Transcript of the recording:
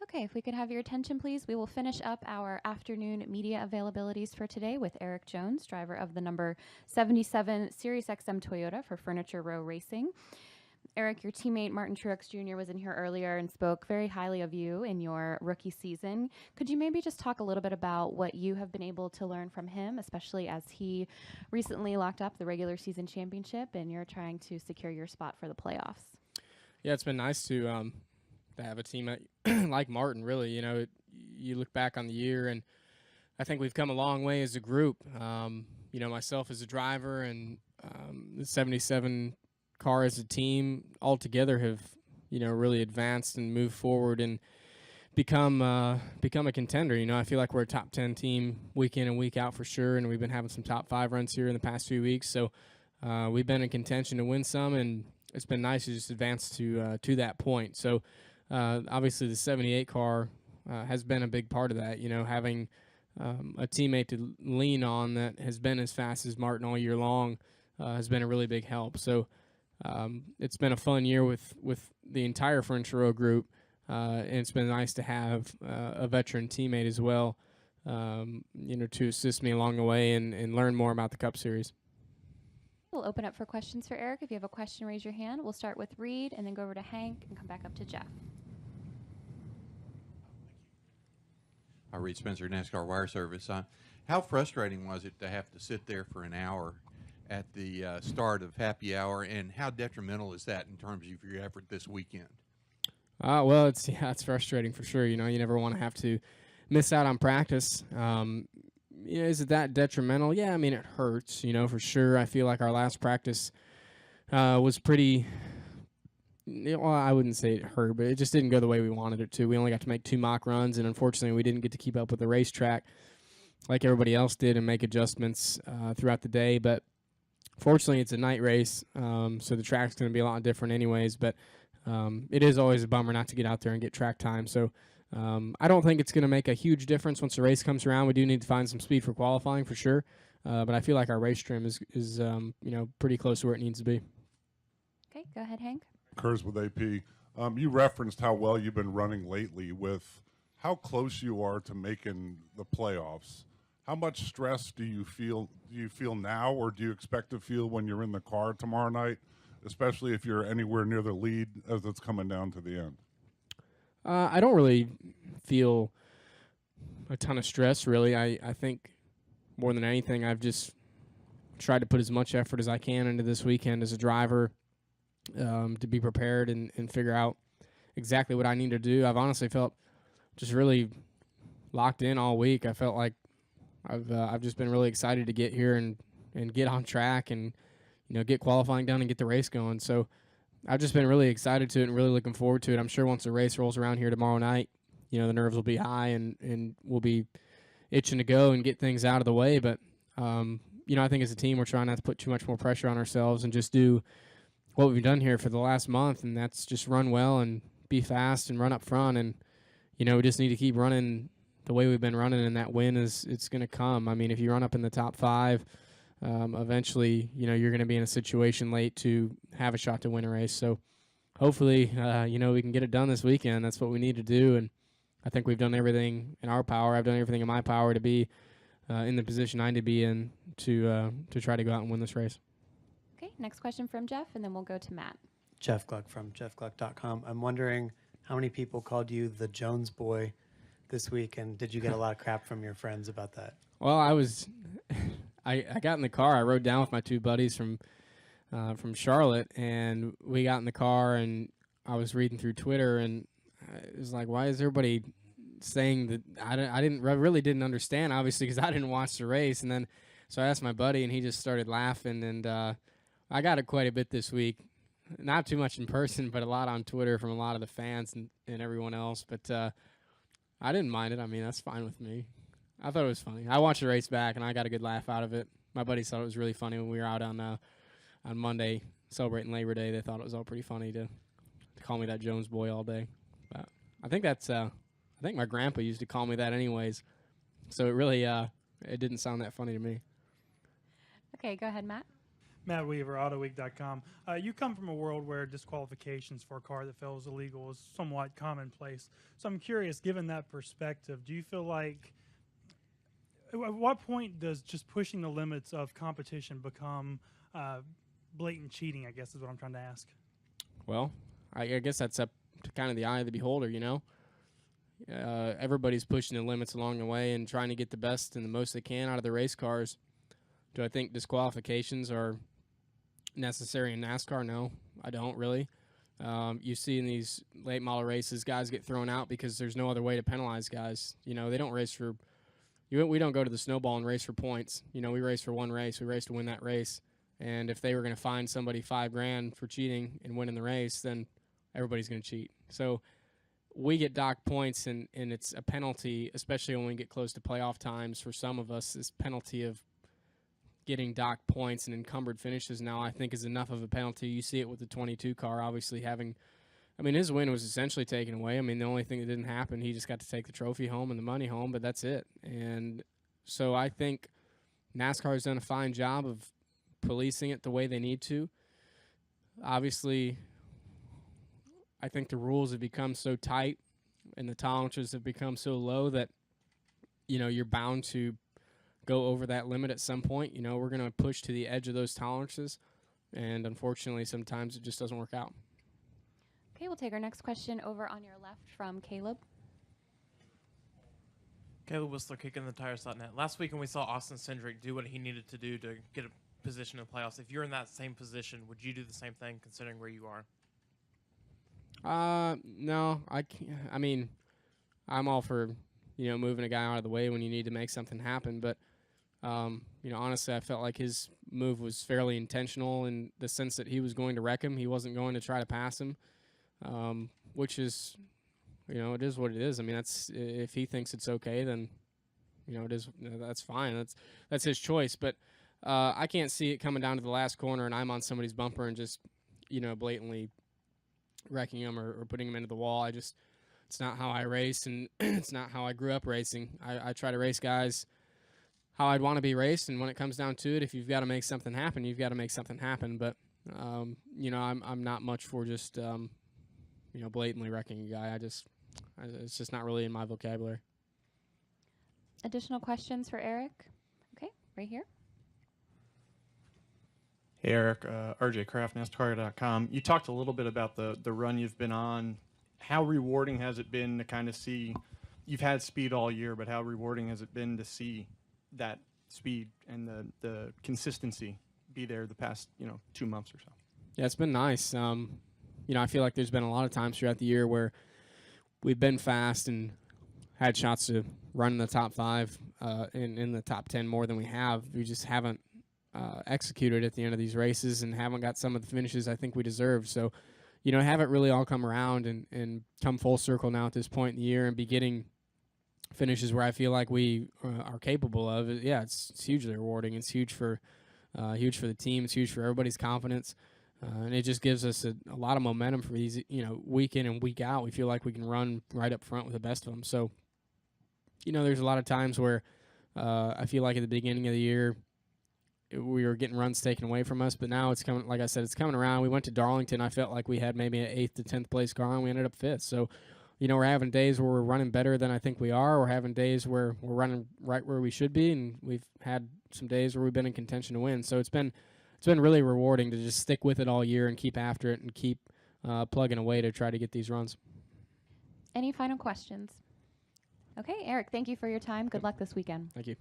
Okay, if we could have your attention, please. We will finish up our afternoon media availabilities for today with Erik Jones, driver of the number 77 Sirius XM Toyota for Furniture Row Racing. Erik, your teammate Martin Truex Jr. was in here earlier and spoke very highly of you in your rookie season. Could you maybe just talk a little bit about what you have been able to learn from him, especially as he recently locked up the regular season championship and you're trying to secure your spot for the playoffs? Yeah, it's been nice to have a teammate like Martin. Really, you look back on the year, and I think we've come a long way as a group. Myself as a driver and the 77 car as a team all together have, really advanced and moved forward and become a contender. I feel like we're a top 10 team week in and week out for sure, and we've been having some top 5 runs here in the past few weeks. So we've been in contention to win some, and it's been nice to just advance to that point. So obviously the 78 car has been a big part of that. Having a teammate to lean on that has been as fast as Martin all year long has been a really big help. So it's been a fun year with the entire Furniture Row group, and it's been nice to have a veteran teammate as well, to assist me along the way and learn more about the Cup Series. We'll open up for questions for Erik. If you have a question, raise your hand. We'll start with Reed and then go over to Hank and come back up to Jeff. I Reed Spencer, NASCAR Wire Service. How frustrating was it to have to sit there for an hour at the start of happy hour, and how detrimental is that in terms of your effort this weekend? Well, it's frustrating for sure. You never want to have to miss out on practice. Is it that detrimental? Yeah, I mean, it hurts, for sure. I feel like our last practice was pretty, well, I wouldn't say it hurt, but it just didn't go the way we wanted it to. We only got to make 2 mock runs, and unfortunately we didn't get to keep up with the racetrack like everybody else did and make adjustments throughout the day. But fortunately, it's a night race, so the track's going to be a lot different anyways, but it is always a bummer not to get out there and get track time. So I don't think it's going to make a huge difference once the race comes around. We do need to find some speed for qualifying for sure, but I feel like our race trim is pretty close to where it needs to be. Okay, go ahead, Hank. Kurz with AP. You referenced how well you've been running lately with how close you are to making the playoffs. How much stress do you feel now, or do you expect to feel when you're in the car tomorrow night, especially if you're anywhere near the lead as it's coming down to the end? I don't really feel a ton of stress, really. I think more than anything, I've just tried to put as much effort as I can into this weekend as a driver to be prepared and figure out exactly what I need to do. I've honestly felt just really locked in all week. I felt like I've just been really excited to get here and get on track and get qualifying done and get the race going. So I've just been really excited to it and really looking forward to it. I'm sure once the race rolls around here tomorrow night, the nerves will be high and we'll be itching to go and get things out of the way. But I think as a team we're trying not to put too much more pressure on ourselves and just do what we've done here for the last month, and that's just run well and be fast and run up front. And we just need to keep running the way we've been running, and that win it's going to come. I mean, if you run up in the top 5, eventually, you're going to be in a situation late to have a shot to win a race. So hopefully, we can get it done this weekend. That's what we need to do, and I think we've done everything in our power. I've done everything in my power to be in the position I need to be in to try to go out and win this race. Okay, next question from Jeff, and then we'll go to Matt. Jeff Gluck from jeffgluck.com. I'm wondering how many people called you the Jones boy this week, and did you get a lot of crap from your friends about that? Well, I got in the car. I rode down with my 2 buddies from Charlotte, and we got in the car, and I was reading through Twitter, and it was like, why is everybody saying that? I really didn't understand, obviously, because I didn't watch the race. And then so I asked my buddy, and he just started laughing, and I got it quite a bit this week. Not too much in person, but a lot on Twitter from a lot of the fans and everyone else. But I didn't mind it. I mean, that's fine with me. I thought it was funny. I watched the race back, and I got a good laugh out of it. My buddies thought it was really funny when we were out on Monday celebrating Labor Day. They thought it was all pretty funny to call me that Jones boy all day. But I think that's I think my grandpa used to call me that anyways. So it really it didn't sound that funny to me. Okay, go ahead, Matt. Matt Weaver, AutoWeek.com. You come from a world where disqualifications for a car that fails illegal is somewhat commonplace. So I'm curious, given that perspective, do you feel like, at what point does just pushing the limits of competition become blatant cheating, I guess is what I'm trying to ask? Well, I guess that's up to kind of the eye of the beholder, you know. Everybody's pushing the limits along the way and trying to get the best and the most they can out of the race cars. Do I think disqualifications are necessary in NASCAR? No, I don't really. You see in these late model races, guys get thrown out because there's no other way to penalize guys. You know, they don't race for. We don't go to the snowball and race for points. You know, we race for one race. We race to win that race. And if they were going to fine somebody $5,000 for cheating and winning the race, then everybody's going to cheat. So we get docked points, and it's a penalty, especially when we get close to playoff times. For some of us, this penalty of getting docked points and encumbered finishes now, I think, is enough of a penalty. You see it with the 22 car, obviously having. I mean, his win was essentially taken away. I mean, the only thing that didn't happen, he just got to take the trophy home and the money home, but that's it. And so I think NASCAR has done a fine job of policing it the way they need to. Obviously, I think the rules have become so tight and the tolerances have become so low that, you know, you're bound to go over that limit at some point. You know, we're going to push to the edge of those tolerances, and unfortunately, sometimes it just doesn't work out. Okay, we'll take our next question over on your left from Caleb. Caleb Whistler, kicking the tires.net. Last weekend we saw Austin Cindric do what he needed to do to get a position in the playoffs. If you're in that same position, would you do the same thing considering where you are? No, I can't. I mean, I'm all for, you know, moving a guy out of the way when you need to make something happen. But, you know, honestly, I felt like his move was fairly intentional in the sense that he was going to wreck him. He wasn't going to try to pass him, which is, you know, it is what it is. I mean, that's, if he thinks it's okay, then, you know, it is. That's fine. That's his choice. But I can't see it coming down to the last corner and I'm on somebody's bumper and just, you know, blatantly wrecking him or putting him into the wall. It's not how I race, and it's not how I grew up racing. I try to race guys how I'd want to be raced, and when it comes down to it, if you've got to make something happen, you've got to make something happen. But you know, I'm not much for just you know, blatantly wrecking a guy. It's just not really in my vocabulary. Additional questions for Erik? Okay, right here. Hey, Erik, RJ Kraft, NASCAR.com. You talked a little bit about the run you've been on. How rewarding has it been to kind of see, you've had speed all year, but how rewarding has it been to see that speed and the consistency be there the past, you know, 2 months or so? Yeah, it's been nice. You know, I feel like there's been a lot of times throughout the year where we've been fast and had shots to run in the top 5, in the top 10 more than we have. We just haven't executed at the end of these races and haven't got some of the finishes I think we deserve. So, you know, have it really all come around and come full circle now at this point in the year and be getting finishes where I feel like we are capable of. Yeah, it's hugely rewarding. It's huge for the team. It's huge for everybody's confidence. And it just gives us a lot of momentum for these, you know, week in and week out. We feel like we can run right up front with the best of them. So, you know, there's a lot of times where I feel like at the beginning of the year, we were getting runs taken away from us, but now it's coming. Like I said, it's coming around. We went to Darlington. I felt like we had maybe an 8th to 10th place car, and we ended up 5th. So, you know, we're having days where we're running better than I think we are. We're having days where we're running right where we should be, and we've had some days where we've been in contention to win. So it's been really rewarding to just stick with it all year and keep after it and keep plugging away to try to get these runs. Any final questions? Okay, Erik, thank you for your time. Good luck this weekend. Thank you.